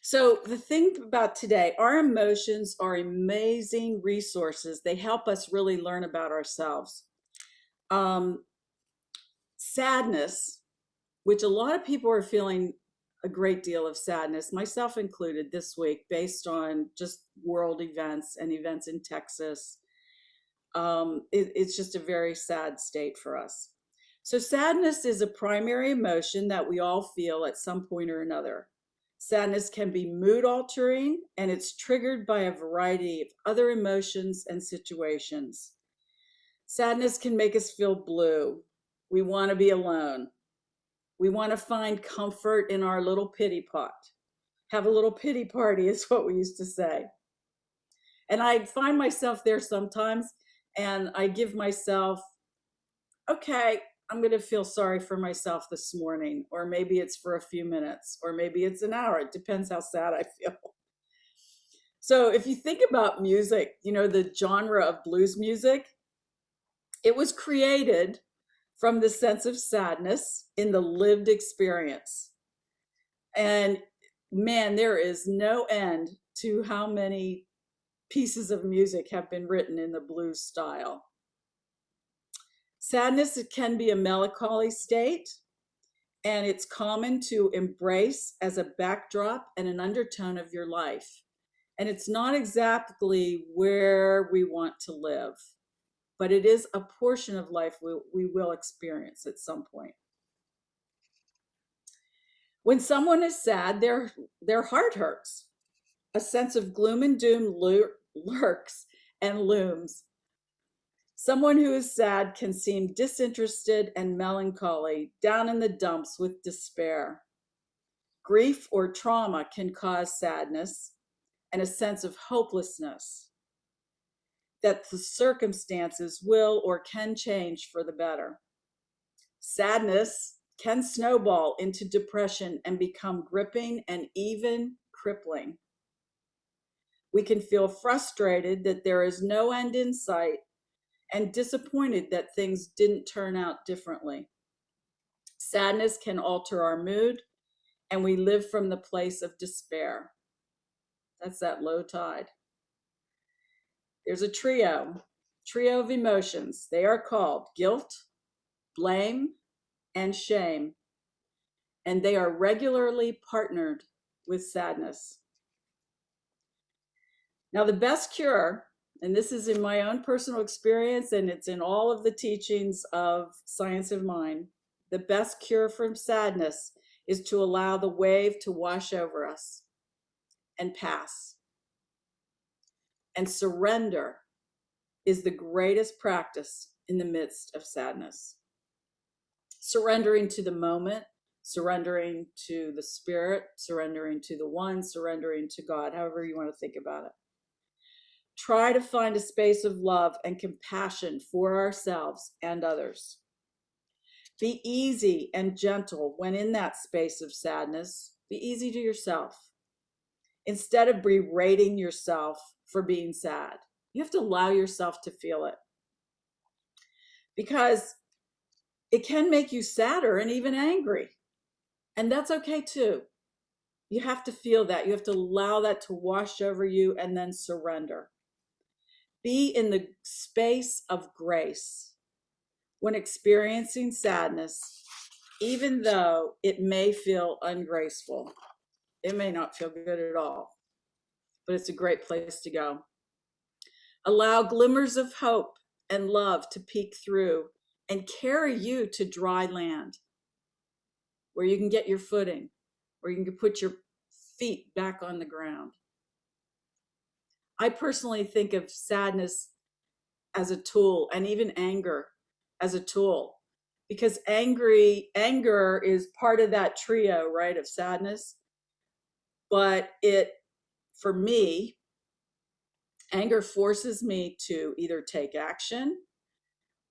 So, the thing about today, our emotions are amazing resources. They help us really learn about ourselves. Um, Sadness, which a lot of people are feeling a great deal of sadness, myself included, this week, based on just world events and events in Texas. It's just a very sad state for us. So, sadness is a primary emotion that we all feel at some point or another. Sadness can be mood altering and it's triggered by a variety of other emotions and situations. Sadness can make us feel blue. We want to be alone. We want to find comfort in our little pity pot. Have a little pity party, is what we used to say. And I find myself there sometimes, and I give myself, okay, I'm going to feel sorry for myself this morning, or maybe it's for a few minutes, or maybe it's an hour. It depends how sad I feel. So if you think about music, the genre of blues music, it was created from the sense of sadness in the lived experience. And man, there is no end to how many pieces of music have been written in the blues style. Sadness, it can be a melancholy state, and it's common to embrace as a backdrop and an undertone of your life. And it's not exactly where we want to live, but it is a portion of life we will experience at some point. When someone is sad, their heart hurts. A sense of gloom and doom lurks and looms. Someone who is sad can seem disinterested and melancholy, down in the dumps with despair. Grief or trauma can cause sadness and a sense of hopelessness that the circumstances will or can change for the better. Sadness can snowball into depression and become gripping and even crippling. We can feel frustrated that there is no end in sight and disappointed that things didn't turn out differently. Sadness can alter our mood, and we live from the place of despair. That's that low tide. There's a trio of emotions. They are called guilt, blame, and shame, and they are regularly partnered with sadness. Now, the best cure, and this is in my own personal experience, and it's in all of the teachings of Science of Mind, the best cure from sadness is to allow the wave to wash over us and pass. And surrender is the greatest practice in the midst of sadness. Surrendering to the moment, surrendering to the spirit, surrendering to the one, surrendering to God, however you want to think about it. Try to find a space of love and compassion for ourselves and others. Be easy and gentle when in that space of sadness. Be easy to yourself. Instead of berating yourself for being sad, you have to allow yourself to feel it. Because it can make you sadder and even angry. And that's okay too. You have to feel that. You have to allow that to wash over you and then surrender. Be in the space of grace when experiencing sadness, even though it may feel ungraceful. It may not feel good at all, but it's a great place to go. Allow glimmers of hope and love to peek through and carry you to dry land where you can get your footing, where you can put your feet back on the ground. I personally think of sadness as a tool, and even anger as a tool, because anger is part of that trio, right, of sadness. But for me, anger forces me to either take action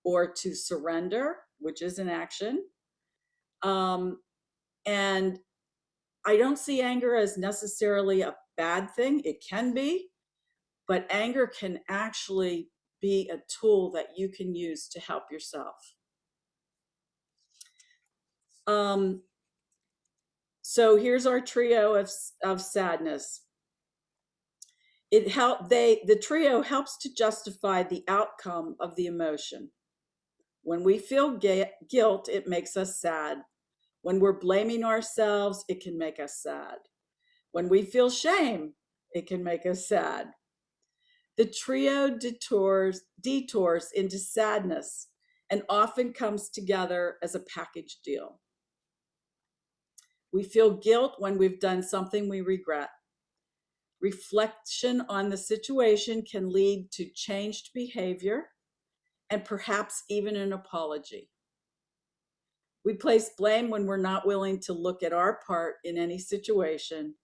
or to surrender, which is an action. And I don't see anger as necessarily a bad thing. It can be, but anger can actually be a tool that you can use to help yourself. Um, So here's our trio of sadness. The trio helps to justify the outcome of the emotion. When we feel guilt, it makes us sad. When we're blaming ourselves, it can make us sad. When we feel shame, it can make us sad. The trio detours into sadness and often comes together as a package deal. We feel guilt when we've done something we regret. Reflection on the situation can lead to changed behavior and perhaps even an apology. We place blame when we're not willing to look at our part in any situation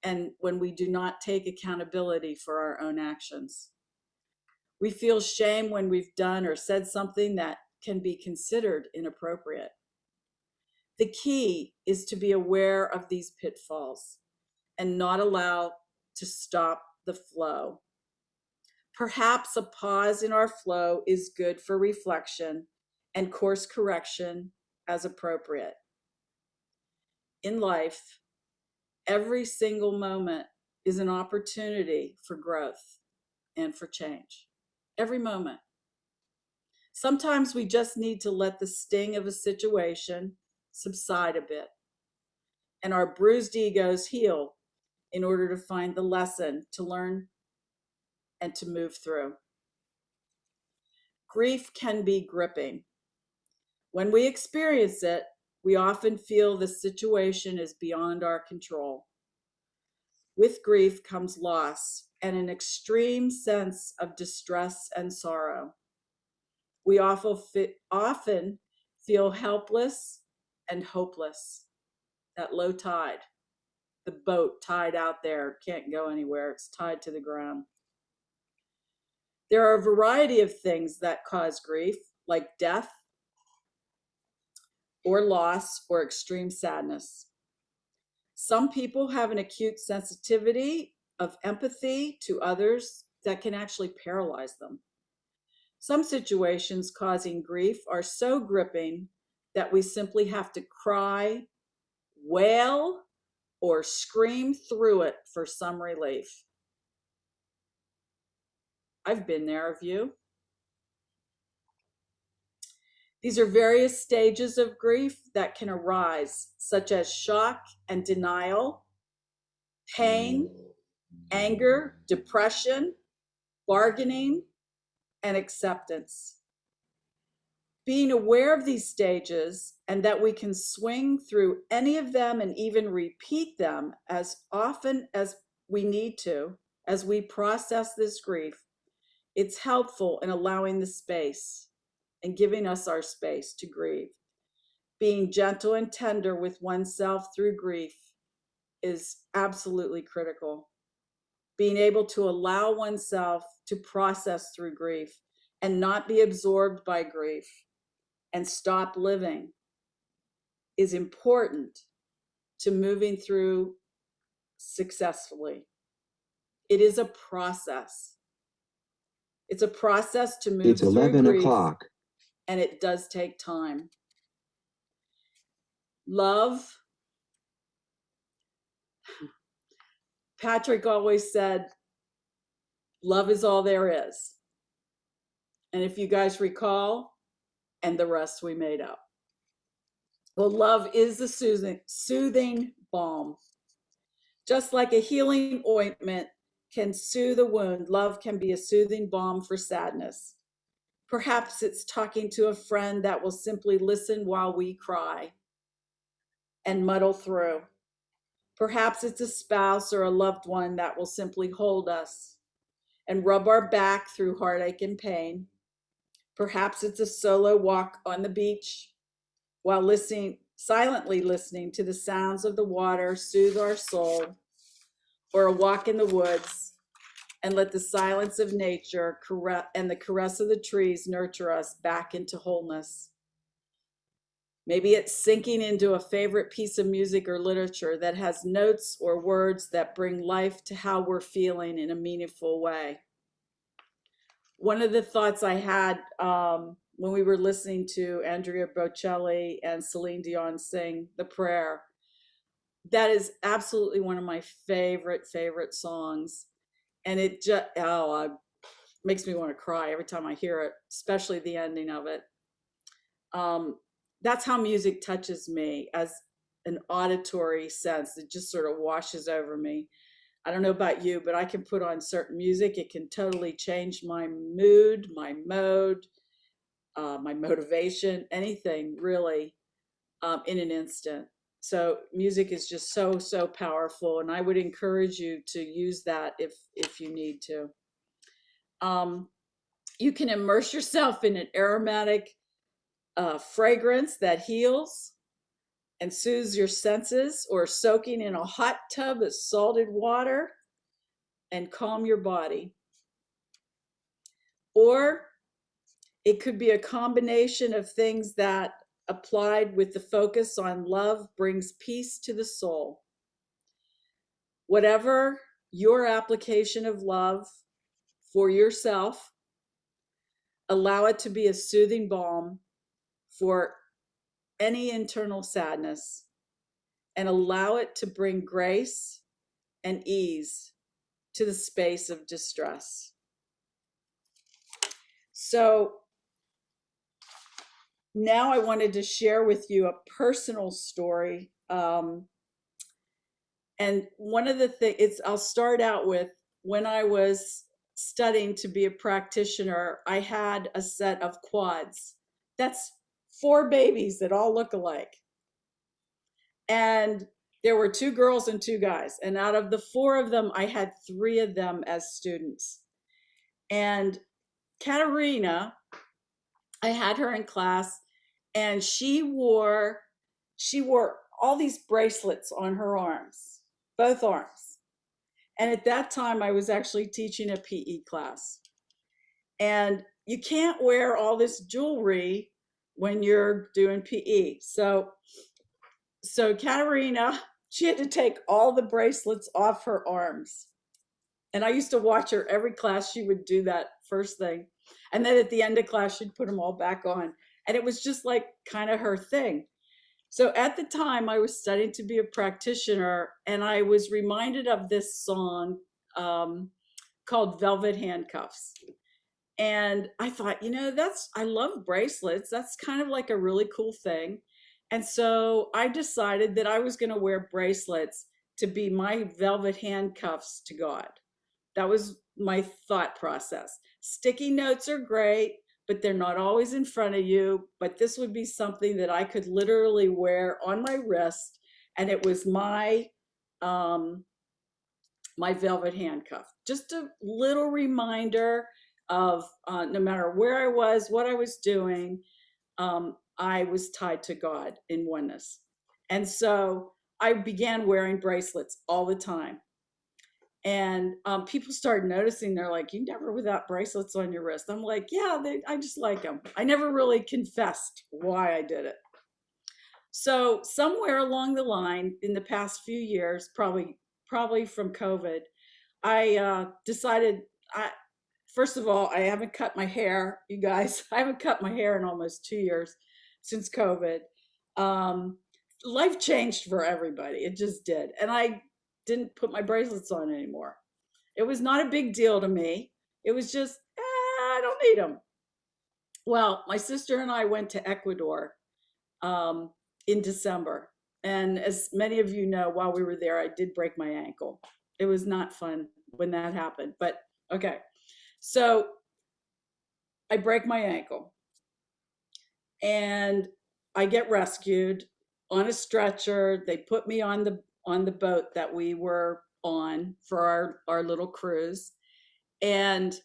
and when we do not take accountability for our own actions. We feel shame when we've done or said something that can be considered inappropriate. The key is to be aware of these pitfalls and not allow to stop the flow. Perhaps a pause in our flow is good for reflection and course correction as appropriate. In life, every single moment is an opportunity for growth and for change. Every moment. Sometimes we just need to let the sting of a situation subside a bit and our bruised egos heal in order to find the lesson to learn and to move through. Grief can be gripping. When we experience it, we often feel the situation is beyond our control. With grief comes loss and an extreme sense of distress and sorrow. We often feel helpless and hopeless. That low tide, the boat tied out there, can't go anywhere, it's tied to the ground. There are a variety of things that cause grief, like death or loss or extreme sadness. Some people have an acute sensitivity of empathy to others that can actually paralyze them. Some situations causing grief are so gripping that we simply have to cry, wail, or scream through it for some relief. I've been there, have you? These are various stages of grief that can arise, such as shock and denial, pain, anger, depression, bargaining, and acceptance. Being aware of these stages and that we can swing through any of them and even repeat them as often as we need to as we process this grief, it's helpful in allowing the space and giving us our space to grieve. Being gentle and tender with oneself through grief is absolutely critical. Being able to allow oneself to process through grief and not be absorbed by grief and stop living is important to moving through successfully. It is a process. It's a process to move It's through 11 grief, o'clock. and it does take time. Love. Patrick always said, love is all there is. And if you guys recall, and the rest we made up. Well, love is the soothing balm. Just like a healing ointment can soothe a wound, love can be a soothing balm for sadness. Perhaps it's talking to a friend that will simply listen while we cry and muddle through. Perhaps it's a spouse or a loved one that will simply hold us and rub our back through heartache and pain. Perhaps it's a solo walk on the beach while silently listening to the sounds of the water soothe our soul, or a walk in the woods and let the silence of nature and the caress of the trees nurture us back into wholeness. Maybe it's sinking into a favorite piece of music or literature that has notes or words that bring life to how we're feeling in a meaningful way. One of the thoughts I had when we were listening to Andrea Bocelli and Celine Dion sing The Prayer that is absolutely one of my favorite songs. And it just, makes me want to cry every time I hear it, especially the ending of it. Um, that's how music touches me, as an auditory sense. It just sort of washes over me. I don't know about you, but I can put on certain music. It can totally change my mood, my mode, my motivation, anything really, in an instant. So music is just so powerful, and I would encourage you to use that if you need to. Um, you can immerse yourself in an aromatic fragrance that heals and soothes your senses, or soaking in a hot tub of salted water and calm your body. Or it could be a combination of things that, applied with the focus on love, brings peace to the soul. Whatever your application of love for yourself, allow it to be a soothing balm for any internal sadness, and allow it to bring grace and ease to the space of distress. So now I wanted to share with you a personal story. And one of the things, I'll start out with, when I was studying to be a practitioner, I had a set of quads. That's 4 babies that all look alike. And there were 2 girls and 2 guys. And out of the 4 of them, I had 3 of them as students. And Katerina, I had her in class, and she wore all these bracelets on her arms, both arms. And at that time, I was actually teaching a PE class. And you can't wear all this jewelry when you're doing PE. So Katerina, she had to take all the bracelets off her arms. And I used to watch her every class. She would do that first thing. And then at the end of class, she'd put them all back on. And it was just like kind of her thing. So at the time, I was studying to be a practitioner, and I was reminded of this song, called Velvet Handcuffs. And I thought, I love bracelets. That's kind of like a really cool thing. And so I decided that I was going to wear bracelets to be my velvet handcuffs to God. That was my thought process. Sticky notes are great, but they're not always in front of you. But this would be something that I could literally wear on my wrist, and it was my my velvet handcuff. Just a little reminder of, no matter where I was, what I was doing, I was tied to God in oneness. And so I began wearing bracelets all the time. And people started noticing. They're like, "You never without bracelets on your wrist." I'm like, "Yeah, I just like them." I never really confessed why I did it. So somewhere along the line, in the past few years, probably from COVID, I decided, I first of all, I haven't cut my hair, you guys. I haven't cut my hair in almost 2 years since COVID. Um, Life changed for everybody. It just did. And I didn't put my bracelets on anymore. It was not a big deal to me. It was just, I don't need them. Well, my sister and I went to Ecuador, um, in December. And as many of you know, while we were there, I did break my ankle. It was not fun when that happened, but okay. So I break my ankle, and I get rescued on a stretcher. They put me on the boat that we were on for our little cruise. And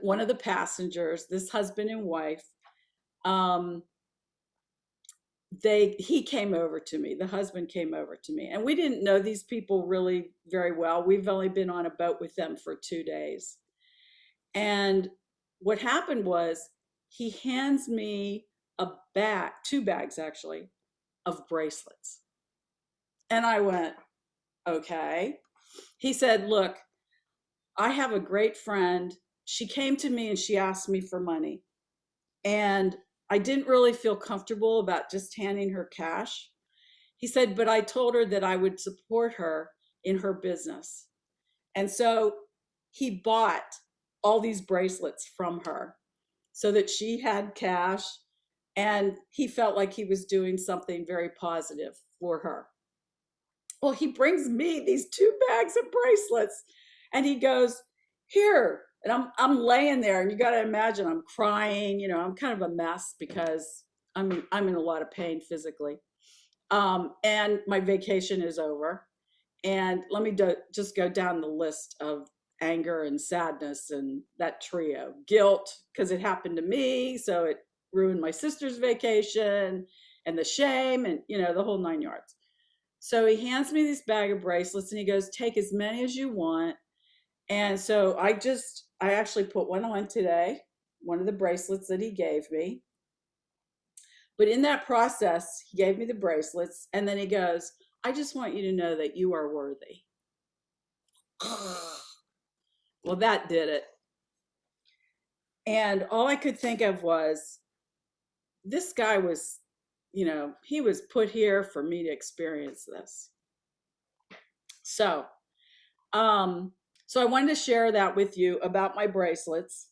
one of the passengers, this husband and wife, um, he came over to me. The husband came over to me, and we didn't know these people really very well. We've only been on a boat with them for 2 days. And what happened was, he hands me a bag, 2 bags actually, of bracelets. And I went, okay. He said, "Look, I have a great friend. She came to me and she asked me for money. And I didn't really feel comfortable about just handing her cash. He said, but I told her that I would support her in her business. And so he bought all these bracelets from her so that she had cash, and he felt like he was doing something very positive for her. Well, he brings me these 2 bags of bracelets and he goes, "Here." And I'm laying there, and you got to imagine I'm crying, I'm kind of a mess because I'm in a lot of pain physically. And my vacation is over. And let me just go down the list of anger and sadness and that trio. Guilt, because it happened to me, so it ruined my sister's vacation, and the shame, and the whole 9 yards. So he hands me this bag of bracelets and he goes, "Take as many as you want." And so I actually put one on today, one of the bracelets that he gave me. But in that process, he gave me the bracelets, and then he goes, "I just want you to know that you are worthy." Well, that did it. And all I could think of was, this guy was, he was put here for me to experience this. So, so I wanted to share that with you about my bracelets.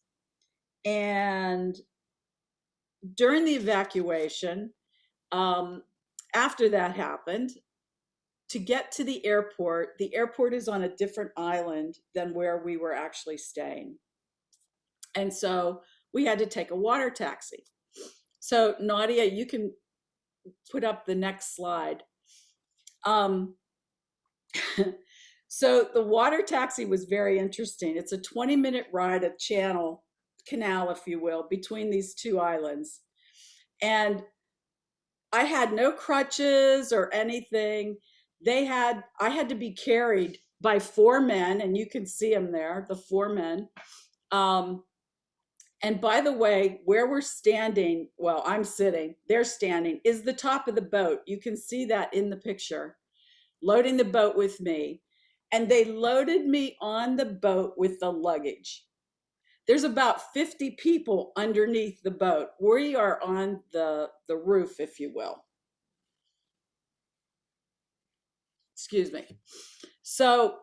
And during the evacuation, after that happened, to get to the airport is on a different island than where we were actually staying. And so we had to take a water taxi. So Nadia, you can put up the next slide. So the water taxi was very interesting. It's a 20-minute ride, a canal, if you will, between these 2 islands. And I had no crutches or anything. I had to be carried by 4 men, and you can see them there, the 4 men. And by the way, where we're standing, well, I'm sitting, they're standing, is the top of the boat. You can see that in the picture, loading the boat with me. And they loaded me on the boat with the luggage. There's about 50 people underneath the boat. We are on the roof, if you will. Excuse me. So,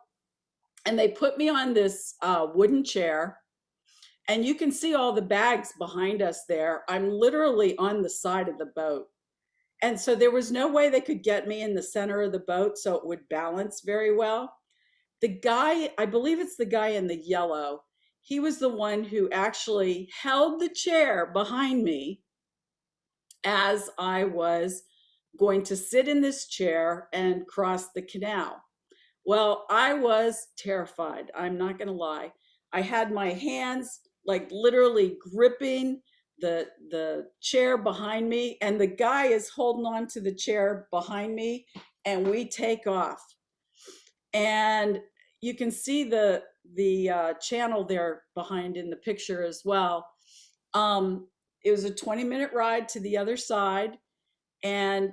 and they put me on this wooden chair, and you can see all the bags behind us there. I'm literally on the side of the boat. And so there was no way they could get me in the center of the boat so it would balance very well. The guy, I believe it's the guy in the yellow, he was the one who actually held the chair behind me as I was going to sit in this chair and cross the canal. Well, I was terrified. I'm not going to lie. I had my hands like literally gripping the chair behind me, and the guy is holding on to the chair behind me, and we take off. And you can see the channel there behind in the picture as well. It was a 20-minute ride to the other side, and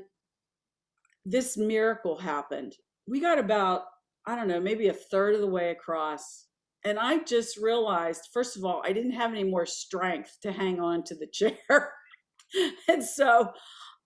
this miracle happened. We got about, I don't know, maybe a third of the way across. And I just realized, first of all, I didn't have any more strength to hang on to the chair. And so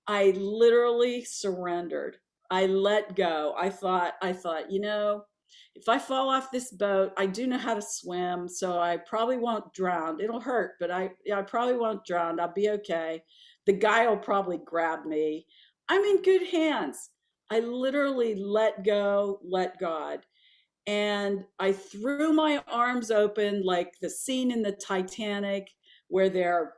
I literally surrendered. I let go. I thought, if I fall off this boat, I do know how to swim, so I probably won't drown. It'll hurt, but I probably won't drown. I'll be okay. The guy will probably grab me. I'm in good hands. I literally let go, let God. And I threw my arms open like the scene in the Titanic where they're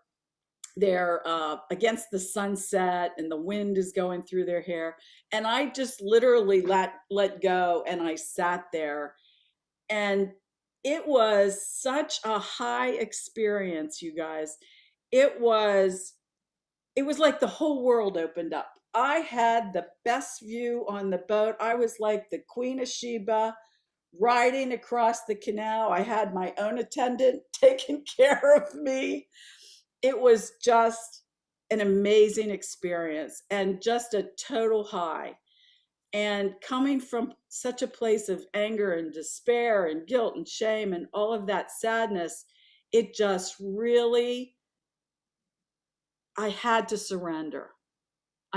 against the sunset and the wind is going through their hair. And I just literally let go, and I sat there. And it was such a high experience, you guys. It was like the whole world opened up. I had the best view on the boat. I was like the Queen of Sheba riding across the canal. I had my own attendant taking care of me. It was just an amazing experience and just a total high. And coming from such a place of anger and despair and guilt and shame and all of that sadness, it just really, I had to surrender.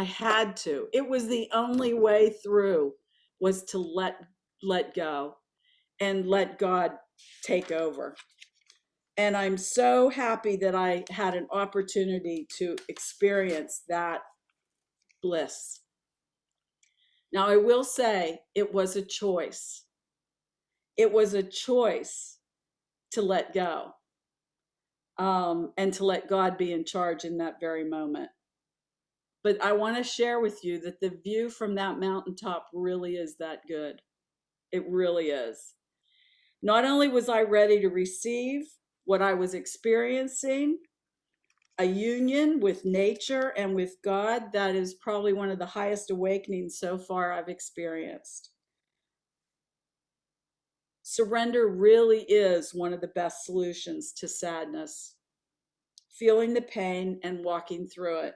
I had to. It was the only way through, was to let go and let God take over. And I'm so happy that I had an opportunity to experience that bliss. Now, I will say it was a choice. It was a choice to let go, and to let God be in charge in that very moment. But I want to share with you that the view from that mountaintop really is that good. It really is. Not only was I ready to receive what I was experiencing, a union with nature and with God that is probably one of the highest awakenings so far I've experienced. Surrender really is one of the best solutions to sadness. Feeling the pain and walking through it.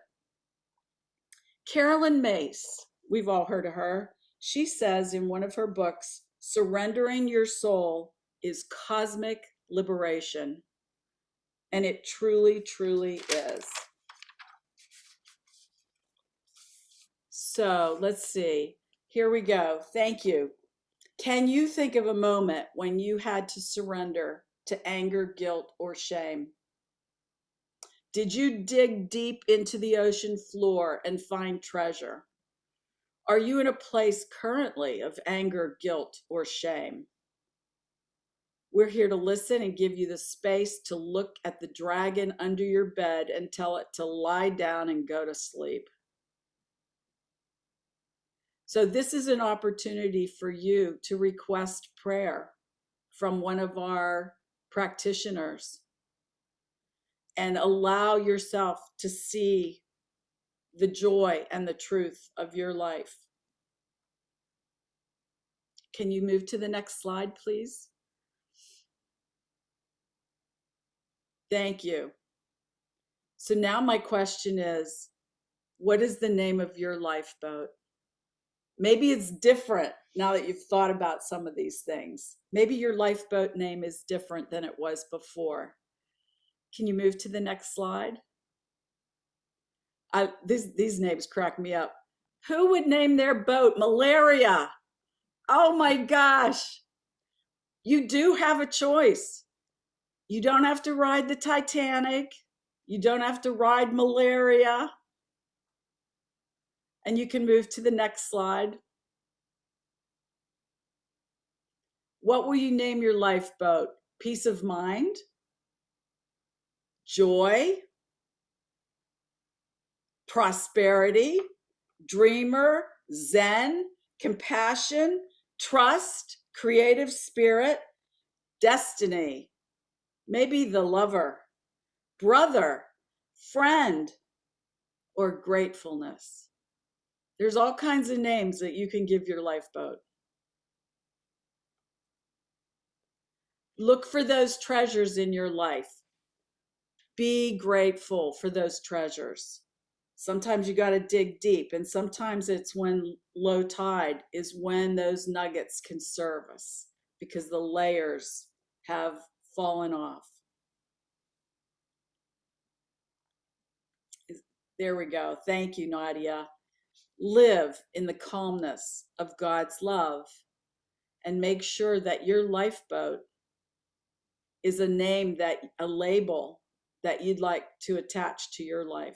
Carolyn Mace, we've all heard of her. She says in one of her books, surrendering your soul is cosmic liberation. And it truly, truly is. So let's see. Here we go. Thank you. Can you think of a moment when you had to surrender to anger, guilt, or shame? Did you dig deep into the ocean floor and find treasure? Are you in a place currently of anger, guilt, or shame? We're here to listen and give you the space to look at the dragon under your bed and tell it to lie down and go to sleep. So this is an opportunity for you to request prayer from one of our practitioners and allow yourself to see the joy and the truth of your life. Can you move to the next slide, please? Thank you. So now my question is, what is the name of your lifeboat? Maybe it's different now that you've thought about some of these things. Maybe your lifeboat name is different than it was before. Can you move to the next slide? These names crack me up. Who would name their boat Malaria? Oh my gosh. You do have a choice. You don't have to ride the Titanic. You don't have to ride Malaria. And you can move to the next slide. What will you name your lifeboat? Peace of mind? Joy? Prosperity? Dreamer? Zen? Compassion? Trust? Creative spirit? Destiny? Maybe the lover? Brother? Friend? Or gratefulness? There's all kinds of names that you can give your lifeboat. Look for those treasures in your life. Be grateful for those treasures. Sometimes you got to dig deep, and sometimes it's when low tide is when those nuggets can serve us because the layers have fallen off. There we go. Thank you, Nadia. Live in the calmness of God's love and make sure that your lifeboat is a name, that a label that you'd like to attach to your life.